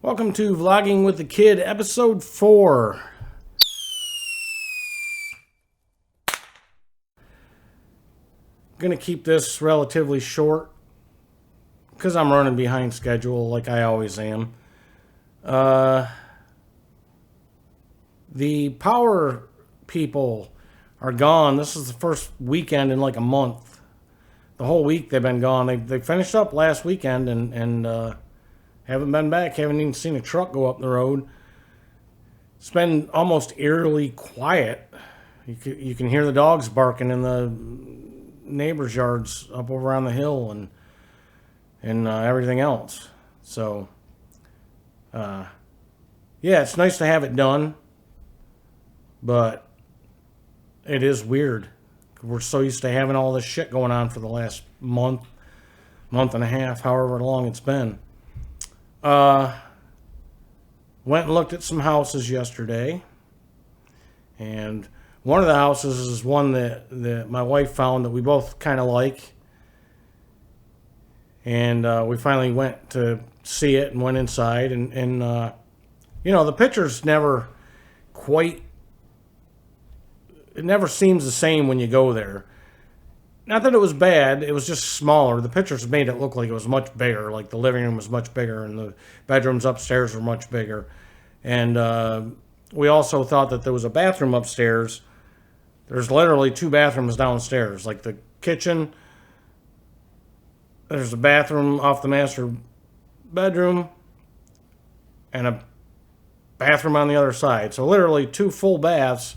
Welcome to Vlogging with the Kid, episode 4. I'm going to keep this relatively short because I'm running behind schedule like I always am. The power people are gone. This is the first weekend in like a month. The whole week they've been gone. They finished up last weekend and haven't been back. Haven't even seen a truck go up the road. It's been almost eerily quiet. You can hear the dogs barking in the neighbors' yards up over on the hill and everything else. So, yeah, it's nice to have it done, but it is weird. We're so used to having all this shit going on for the last month and a half, however long it's been. Went and looked at some houses yesterday, and one of the houses is one that my wife found that we both kind of like, and we finally went to see it and went inside, and the pictures never quite, it never seems the same when you go there. Not that it was bad, it was just smaller. The pictures made it look like it was much bigger, like the living room was much bigger and the bedrooms upstairs were much bigger. And we also thought that there was a bathroom upstairs. There's literally 2 bathrooms downstairs, like the kitchen. There's a bathroom off the master bedroom and a bathroom on the other side. So literally 2 full baths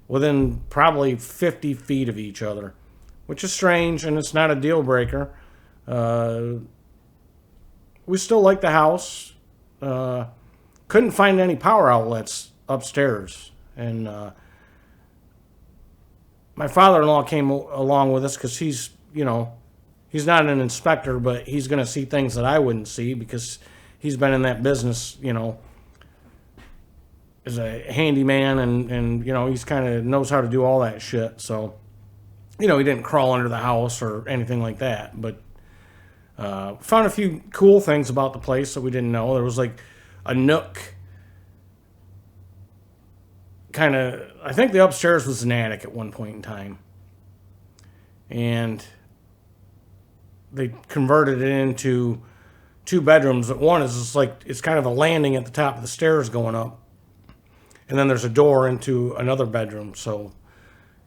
within probably 50 feet of each other, which is strange, and it's not a deal breaker. We still like the house. Couldn't find any power outlets upstairs. And my father-in-law came along with us because he's not an inspector, but he's going to see things that I wouldn't see because he's been in that business, as a handyman, and he's kind of knows how to do all that shit. So, he didn't crawl under the house or anything like that, but found a few cool things about the place that we didn't know. There was like a nook, I think the upstairs was an attic at one point in time, and they converted it into 2 bedrooms. One is just like, it's kind of a landing at the top of the stairs going up, and then there's a door into another bedroom, so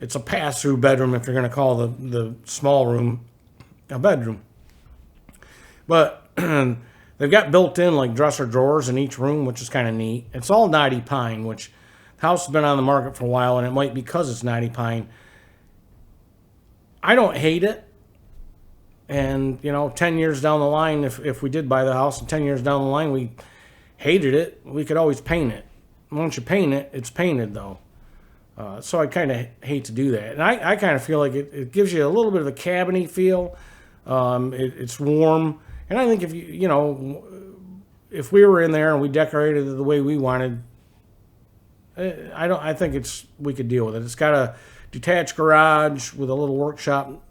it's a pass-through bedroom if you're going to call the small room a bedroom. But they've got built-in like dresser drawers in each room, which is kind of neat. It's all knotty pine, which the house has been on the market for a while, and it might be because it's knotty pine. I don't hate it. And, 10 years down the line, if we did buy the house, and 10 years down the line we hated it, we could always paint it. Once you paint it, it's painted, though. So I kind of hate to do that. And I kind of feel like it gives you a little bit of a cabiny feel. It's warm. And I think if we were in there and we decorated it the way we wanted, I think we could deal with it. It's got a detached garage with a little workshop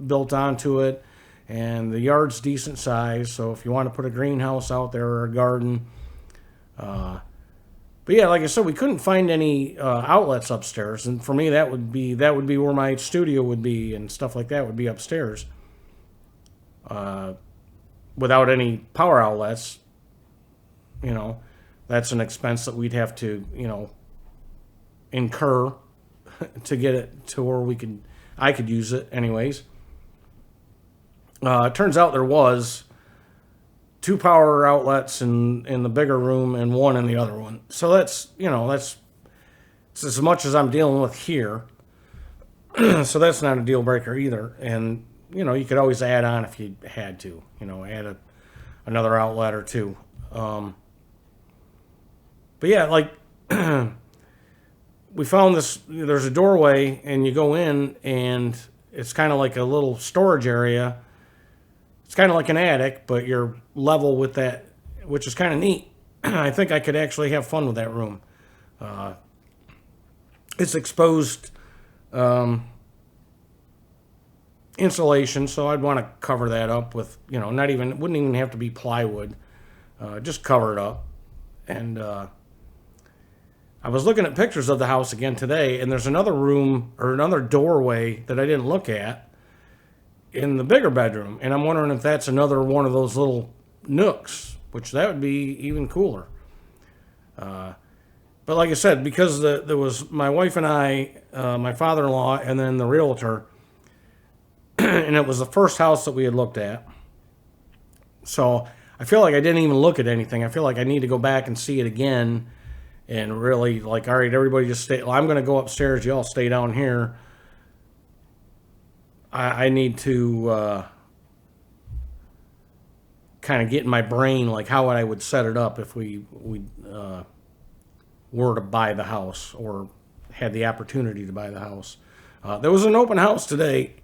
built onto it, and the yard's decent size. So if you want to put a greenhouse out there or a garden, but yeah, like I said, we couldn't find any outlets upstairs, and for me, that would be where my studio would be, and stuff like that would be upstairs. Without any power outlets, that's an expense that we'd have to, incur to get it to where I could use it, anyways. It turns out there was 2 power outlets in the bigger room and 1 in the other one. So that's it's as much as I'm dealing with here. So that's not a deal breaker either. And, you could always add on if you had to, add another outlet or 2. But yeah, like we found this, there's a doorway and you go in and it's kind of like a little storage area. It's kind of like an attic, but you're level with that, which is kind of neat. I think I could actually have fun with that room. It's exposed insulation, so I'd want to cover that up with, wouldn't even have to be plywood. Just cover it up. And I was looking at pictures of the house again today, and there's another room or another doorway that I didn't look at in the bigger bedroom. And I'm wondering if that's another one of those little nooks, which that would be even cooler. But like I said, because there was my wife and I, my father-in-law, and then the realtor, and it was the first house that we had looked at. So I feel like I didn't even look at anything. I feel like I need to go back and see it again and really like, all right, everybody just stay. Well, I'm going to go upstairs. Y'all stay down here. I need to kind of get in my brain like how I would set it up if we were to buy the house or had the opportunity to buy the house. There was an open house today,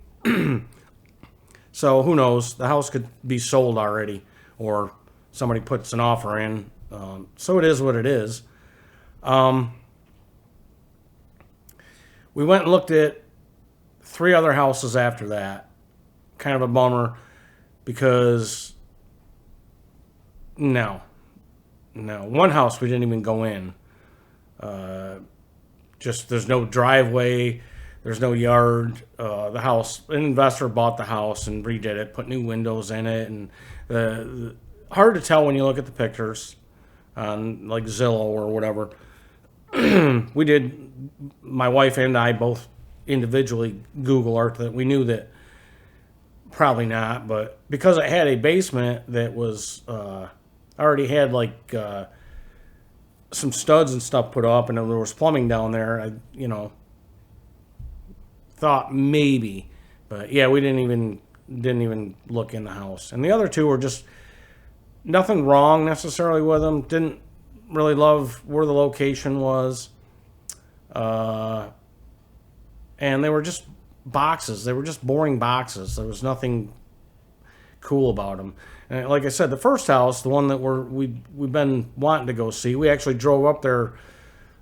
so who knows? The house could be sold already, or somebody puts an offer in. So it is what it is. We went and looked at 3 other houses after that. Kind of a bummer because no. One house we didn't even go in. Just there's no driveway, there's no yard. The house, an investor bought the house and redid it, put new windows in it, and hard to tell when you look at the pictures on like Zillow or whatever. We did, my wife and I both individually Google Earth that we knew that probably not, but because it had a basement that was already had like some studs and stuff put up, and there was plumbing down there. I, thought maybe, but yeah, we didn't even look in the house. And the other 2 were just nothing wrong necessarily with them. Didn't really love where the location was, and they were just boxes. They were just boring boxes. There was nothing cool about them. And like I said, the first house, the one that we've been wanting to go see, we actually drove up there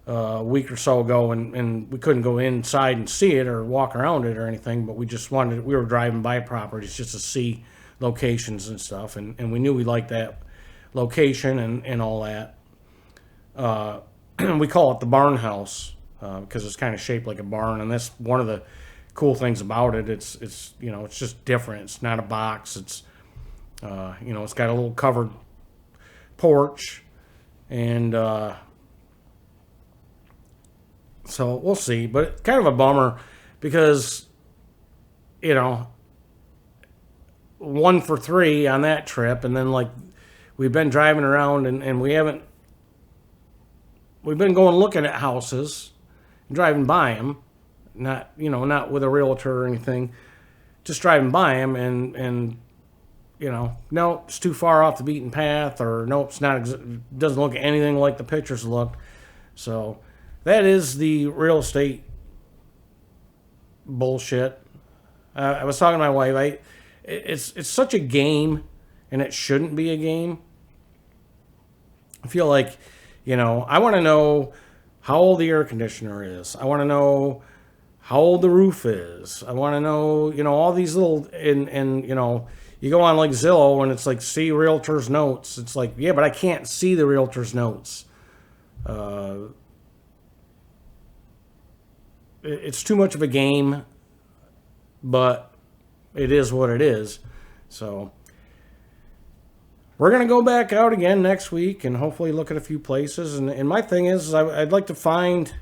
a week or so ago, and we couldn't go inside and see it or walk around it or anything, but we just wanted, we were driving by properties just to see locations and stuff, and we knew we liked that location and all that. We call it the barn house because it's kind of shaped like a barn, and that's one of the cool things about it. It's it's just different. It's not a box. It's it's got a little covered porch, and so we'll see. But it's kind of a bummer because 1 for 3 on that trip, and then like we've been driving around and we've been going looking at houses, driving by them, not with a realtor or anything, just driving by them, and no, it's too far off the beaten path, or nope, it's not, doesn't look anything like the pictures look. So that is the real estate bullshit. I was talking to my wife. It's such a game, and it shouldn't be a game. I feel like, I want to know how old the air conditioner is. I want to know how old the roof is. I want to know, all these little, and you go on like Zillow and it's like, see realtor's notes. It's like, yeah, but I can't see the realtor's notes. It's too much of a game, but it is what it is. So we're going to go back out again next week and hopefully look at a few places. And my thing is I'd like to find,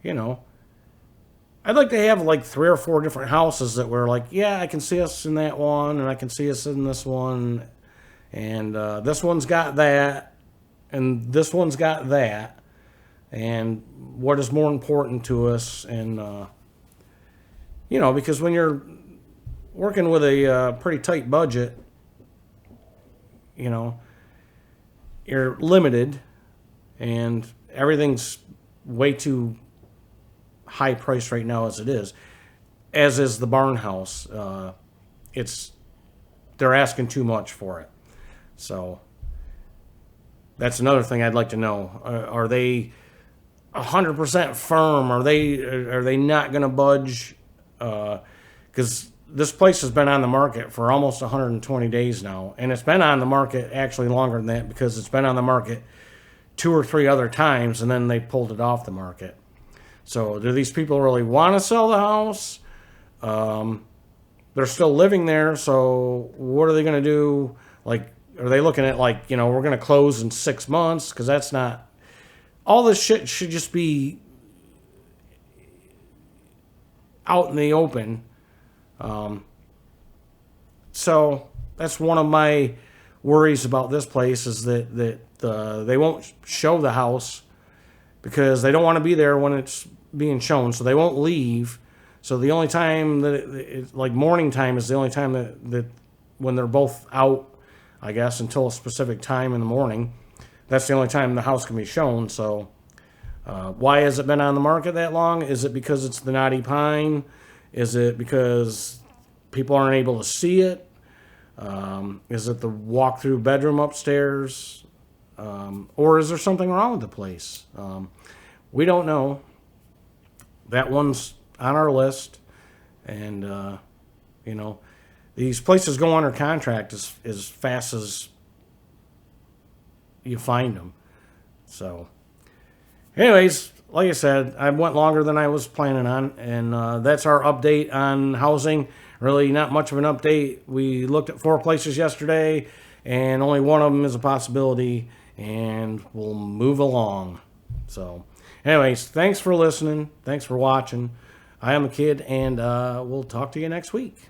I'd like to have like 3 or 4 different houses that were like, yeah, I can see us in that one, and I can see us in this one, and this one's got that, and this one's got that, and what is more important to us. And because when you're working with a pretty tight budget, you're limited, and everything's way too high price right now as it is, as is the barn house. They're asking too much for it. So that's another thing I'd like to know. Are they 100% firm? Are they not going to budge? Because this place has been on the market for almost 120 days now, and it's been on the market actually longer than that, because it's been on the market 2 or 3 other times, and then they pulled it off the market. So do these people really want to sell the house? They're still living there, so what are they going to do? Like, are they looking at, like, we're going to close in 6 months? Because that's not... All this shit should just be out in the open. So that's one of my worries about this place, is that they won't show the house because they don't want to be there when it's being shown, so they won't leave. So the only time that like morning time is the only time that when they're both out, I guess, until a specific time in the morning. That's the only time the house can be shown. So why has it been on the market that long? Is it because it's the Knotty Pine? Is it because people aren't able to see it? Is it the walk-through bedroom upstairs? Or is there something wrong with the place? We don't know. That one's on our list. And, these places go under contract as fast as you find them. So, anyways, like I said, I went longer than I was planning on. And that's our update on housing. Really not much of an update. We looked at 4 places yesterday, and only one of them is a possibility, and we'll move along. So, anyways, thanks for listening. Thanks for watching. I am a kid, and we'll talk to you next week.